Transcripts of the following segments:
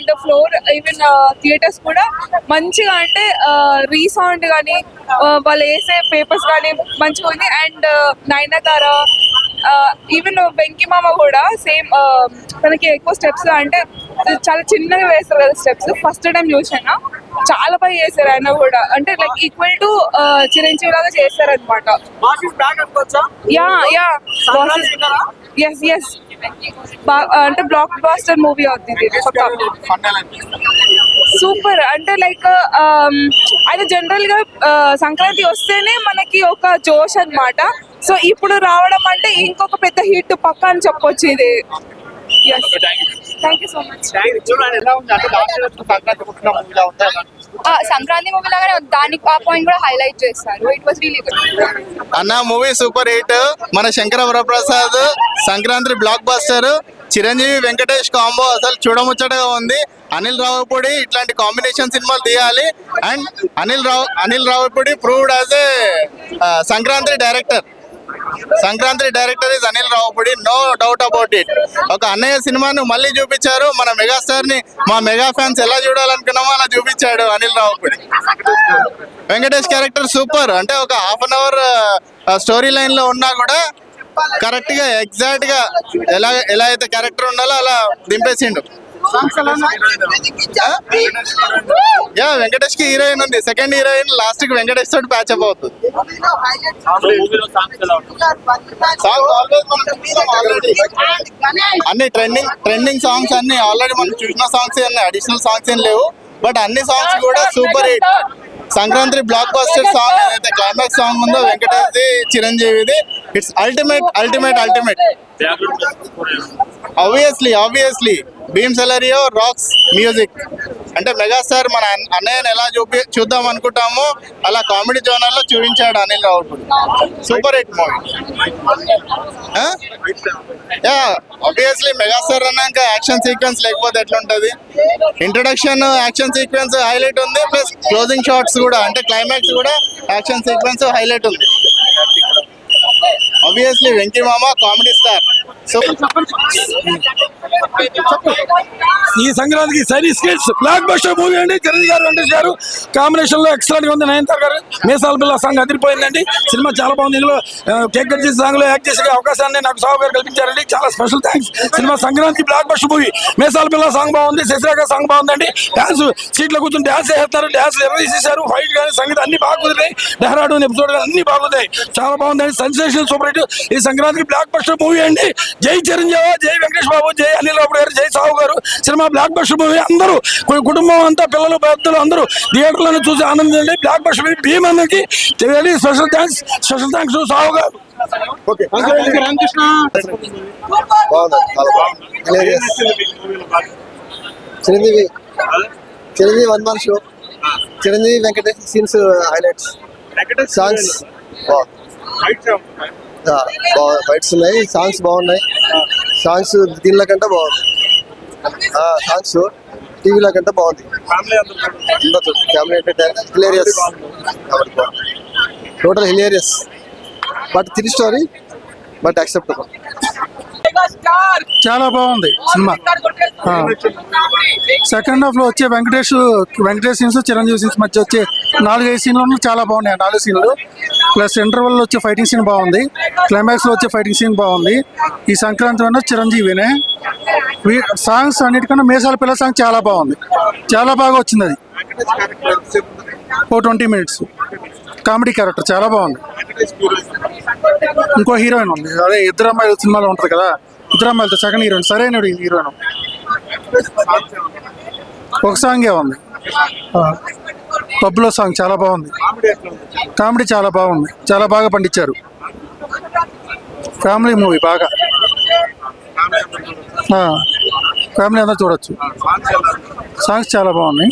And floor even theatres కూడా మంచిగా అంటే రీసౌండ్ కానీ వాళ్ళు వేసే పేపర్స్ కానీ మంచిగా ఉంది. అండ్ నయనతార ఈవెన్ వెంకీ మామ కూడా సేమ్ తనకి ఎక్కువ స్టెప్స్ అంటే చాలా చిన్నగా వేస్తారు కదా స్టెప్స్. ఫస్ట్ టైం చూసాను, చాలా బాగా చేశారు ఆయన కూడా. అంటే లైక్ ఈక్వల్ టు చిరంజీవి లాగా చేశారు అనమాట. యా యా ఎస్ ఎస్ అంటే బ్లాక్ బాస్టర్ మూవీ అవుతుంది. సూపర్ అంటే లైక్ అది జనరల్ గా సంక్రాంతి వస్తేనే మనకి ఒక జోష్ అన్నమాట. సో ఇప్పుడు రావడం అంటే ఇంకొక పెద్ద హిట్ పక్కా అని చెప్పొచ్చు ఇది. Thank you so much. Sankranti movie లాగానే దానికి ఆ పాయింట్ కూడా హైలైట్ చేస్తారు. ఇట్ వాస్ రియల్లీ గుడ్ అన్న. Movie super hit. మన Shankara Varaprasad Sankranti blockbuster. Chiranjeevi Venkatesh combo అసలు చూడముచ్చటగా ఉంది. అనిల్ రావుపూడి ఇట్లాంటి కాంబినేషన్ సినిమాలు తీయాలి. And Anil Ravipudi proved as a Sankranti director. Sankranti director is Anil Ravipudi, no doubt about it. ఒక అన్నయ్య సినిమాను మళ్ళీ చూపించారు. మన మెగాస్టార్ ని మా మెగా ఫ్యాన్స్ ఎలా చూడాలనుకున్నామో అలా చూపించాడు అనిల్ రావుపూడి. Venkatesh character super. అంటే ఒక half an hour story line లో ఉన్నా కూడా కరెక్ట్ గా ఎగ్జాక్ట్ గా ఎలా అయితే క్యారెక్టర్ ఉండాలో అలా దింపేసిండు. యా వెంకటేష్ కి హీరోయిన్ ఉంది. సెకండ్ హీరోయిన్ లాస్ట్ కి వెంకటేష్ తోటి ప్యాచ్ అప్ అవుతుంది. అన్ని ట్రెండింగ్ సాంగ్స్ అన్ని ఆల్రెడీ మనం చూసిన సాంగ్స్ అన్ని అడిషనల్ సాంగ్స్ ఏం లేవు. బట్ అన్ని సాంగ్స్ కూడా super hit. Sankranti blockbuster song ఏదైతే క్లైమాక్స్ సాంగ్ ఉందో వెంకటేష్ది చిరంజీవిది, it's ultimate. Obviously Bheems Ceciroleo rocks music. అంటే మెగాస్టార్ మన అన్నయ్యని ఎలా చూద్దాం అనుకుంటామో అలా కామెడీ జోనర్ లో చూపించాడు Anil Ravipudi. Super hit movie. Yeah obviously megastar అన్నాక యాక్షన్ సీక్వెన్స్ లేకపోతే ఎట్లుంటది. ఇంట్రడక్షన్ యాక్షన్ సీక్వెన్స్ హైలైట్ ఉంది. ప్లస్ క్లోజింగ్ షాట్స్ కూడా అంటే క్లైమాక్స్ కూడా యాక్షన్ సీక్వెన్స్ హైలైట్ ఉంది. ఆబ్వియస్లీ వెంకీ మామ కామెడీ స్టార్. ఈ సంక్రాంతికి Saini skits block buster movie అండి. చిరంజీవి గారు వెంకటేష్ గారు కాంబినేషన్ లో ఎక్సలెంట్ గా ఉంది. నయనతార గారు మేసాల పిల్ల సాంగ్ అదిరిపోయిందండి. సినిమా చాలా బాగుంది. ఇందులో కేక్ కట్ చేసే సాంగ్ లో యాక్ట్ చేసే అవకాశాన్ని నాకు సాగు గారు కల్పించారండి. చాలా స్పెషల్ థ్యాంక్స్. సినిమా Sankranti blockbuster movie. Meesaala Pilla song బాగుంది. శశిరేఖ సాంగ్ బాగుందండి. డాన్స్ సీట్లో కూర్చొని డాన్స్ చేస్తారు. డాన్స్ చేశారు. ఫైట్ కానీ సంగీతం అన్ని బాగా కుదిరాయి. డెహ్రాడూన్ ఎపిసోడ్ కానీ అన్ని బాగున్నాయి. చాలా బాగుందండి. Sensational super hit. ఈ సంక్రాంతికి బ్లాక్ బస్టర్ మూవీ అండి. జై చిరంజీవి, జై వెంకటేష్ బాబు, జై అనిల్ రావుపూడి గారు, జై సాహు గారు. Cinema block buster movie. అందరూ కుటుంబం అంతా పిల్లలు పెద్దలు అందరూ థియేటర్లను చూసి ఆనందించండి. బ్లాక్ బస్టర్ మూవీ భీమ్ అందరికి స్పెషల్ థ్యాంక్స్ సాహు గారు. Chiranjeevi one man show. Chiranjeevi Venkatesh scenes highlights. Songs fights ఉన్నాయి. సాంగ్స్ బాగున్నాయి. సాంగ్స్ దీనిలో కంటే బాగుంది. సాంగ్స్ టీవీలో కంటే బాగుంది. Family entertainment hilarious. Total hilarious. But three story but acceptable. చాలా బాగుంది సినిమా. సెకండ్ హాఫ్ లో వచ్చే వెంకటేష్ సీన్స్ చిరంజీవి సీన్స్ మధ్య వచ్చే 4-5 సీన్లు చాలా బాగున్నాయి. 4 సీన్లు ప్లస్ ఇంటర్వెల్ లో వచ్చే ఫైటింగ్ సీన్ బాగుంది. క్లైమాక్స్ లో వచ్చే ఫైటింగ్ సీన్ బాగుంది. ఈ సంక్రాంతి వల్ల చిరంజీవినే. సాంగ్స్ అన్నిటికన్నా మేసాల పిల్ల సాంగ్ చాలా బాగుంది. చాలా బాగా వచ్చింది. అది 20 minutes కామెడీ క్యారెక్టర్ చాలా బాగుంది. ఇంకో హీరోయిన్ ఉంది. అదే ఇద్దరు అమ్మాయిల సినిమాలో ఉంటుంది కదా, ఇద్దరు అమ్మాయిలతో సెకండ్ హీరోయిన్ సరైన హీరోయిన్. ఒక సాంగే ఉంది. పబ్లో సాంగ్ చాలా బాగుంది. కామెడీ చాలా బాగుంది. చాలా బాగా పండించారు. ఫ్యామిలీ మూవీ బాగా ఫ్యామిలీ అంతా చూడొచ్చు. సాంగ్స్ చాలా బాగున్నాయి.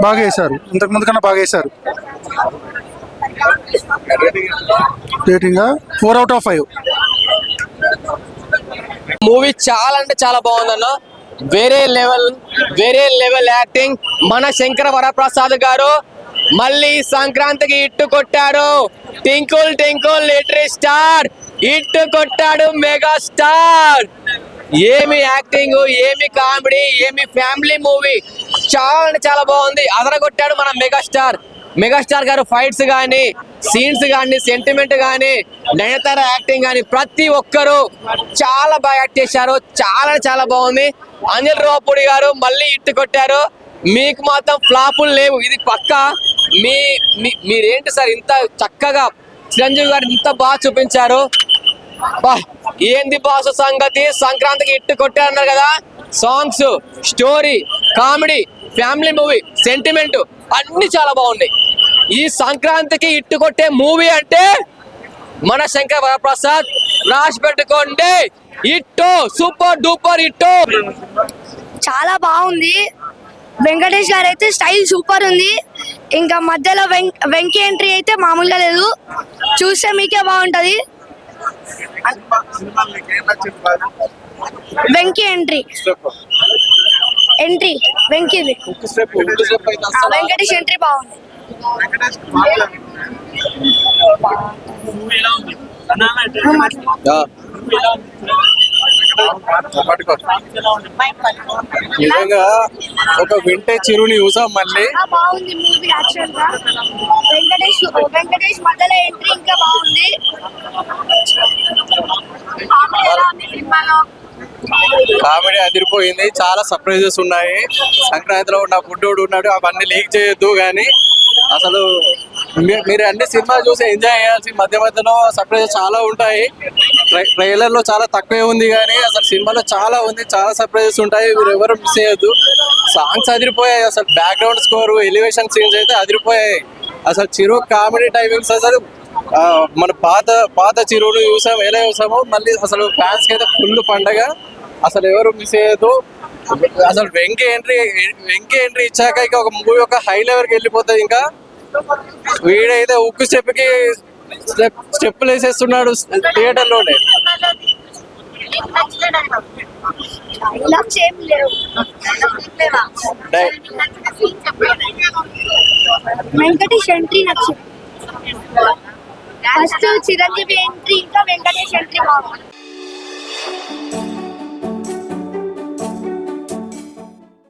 బాగా వేశారు. ఇంతకు ముందు కన్నా బాగా వేశారు. రేటింగ్ 4/5. మూవీ చాలా అంటే చాలా బాగుందన్న. వేరే లెవెల్ యాక్టింగ్. మన శంకర వరప్రసాద్ గారు మళ్ళీ సంక్రాంతికి ఇట్టు కొట్టారు. టింకుల్ లిటరీ స్టార్ ఇట్టు కొట్టాడు మెగా స్టార్. ఏమి యాక్టింగ్, ఏమి కామెడీ, ఏమి ఫ్యామిలీ మూవీ, చాలా అంటే చాలా బాగుంది. అదరగొట్టాడు మన మెగాస్టార్ గారు. ఫైట్స్ కానీ, సీన్స్ కానీ, సెంటిమెంట్ కానీ, నయనతార యాక్టింగ్ కానీ ప్రతి ఒక్కరు చాలా బాగా యాక్ట్ చేశారు. చాలా అంటే చాలా బాగుంది. అనిల్ రావుపూడి గారు మళ్ళీ ఇట్టు కొట్టారు. మీకు మాత్రం ఫ్లాపులు లేవు, ఇది పక్కా. మీరేంటి సార్ ఇంత చక్కగా చిరంజీవి గారు ఇంత బాగా చూపించారు. ఏంది బాసు సంగతి, సంక్రాంతికి ఇట్టు కొట్టారన్నారు కదా. Songs, story, comedy, family movie, sentiment అన్ని చాలా బాగున్నాయి. ఈ సంక్రాంతికి ఇట్టు కొట్టే మూవీ అంటే మన శంకర్ వరప్రసాద్. రాసి పెట్టుకోండి, ఇట్టు సూపర్ డూపర్ ఇట్టు. చాలా బాగుంది. వెంకటేష్ గారు అయితే స్టైల్ సూపర్ ఉంది. ఇంకా మధ్యలో వెంకీ ఎంట్రీ అయితే మామూలుగా లేదు, చూస్తే మీకే బాగుంటది. వెంకీ ఎంట్రీ వెంకీది, వెంకటేష్ ఎంట్రీ బాగుంది. నిజంగా ఒక వింటేజ్ చిరుని చూసాం మళ్ళీ. బాగుంది మూవీ యాక్చువల్ గా. వెంకటేష్ మధ్యలో ఎంట్రీ ఇంకా బాగుంది. కామెడీ అదిరిపోయింది, చాలా సర్ప్రైజెస్ ఉన్నాయి. సంక్రాంతిలో ఉన్న బుడ్డోడు ఉన్నాడు, అవన్నీ లీక్ చేయొద్దు. కానీ అసలు మీరు అన్ని సినిమా చూసి ఎంజాయ్ చేయాల్సి, మధ్య మధ్యలో సర్ప్రైజెస్ చాలా ఉంటాయి. ట్రైలర్ లో చాలా తక్కువే ఉంది, కానీ అసలు సినిమాలో చాలా ఉంది, చాలా సర్ప్రైజెస్ ఉంటాయి. మీరు ఎవరు మిస్ చేయొద్దు. సాంగ్స్ అదిరిపోయాయి, అసలు బ్యాక్గ్రౌండ్ స్కోర్, ఎలివేషన్ సీన్స్ అయితే అదిరిపోయాయి. అసలు చిరు కామెడీ టైమింగ్స్ అసలు మన పాత చిరుని ఎలా చూసామో మళ్ళీ అసలు ఫ్యాన్స్ కి అయితే ఫుల్ పండగ. అసలు ఎవరు మిస్ అయ్యదు. అసలు వెంకీ ఎంట్రీ ఇచ్చాక ఇక ఒక మూవీ ఒక హై లెవెల్కి వెళ్ళిపోతుంది. ఇంకా వీడైతే ఉక్కు స్టెప్పులు వేసేస్తున్నాడు థియేటర్ లోనే. వెంకటేష్ ఎంట్రీ నచ్చింది. ఫస్ట్ చిరంజీవి ఎంట్రీ ఇంకా వెంకటేష్ ఎంట్రీ బాగుంది.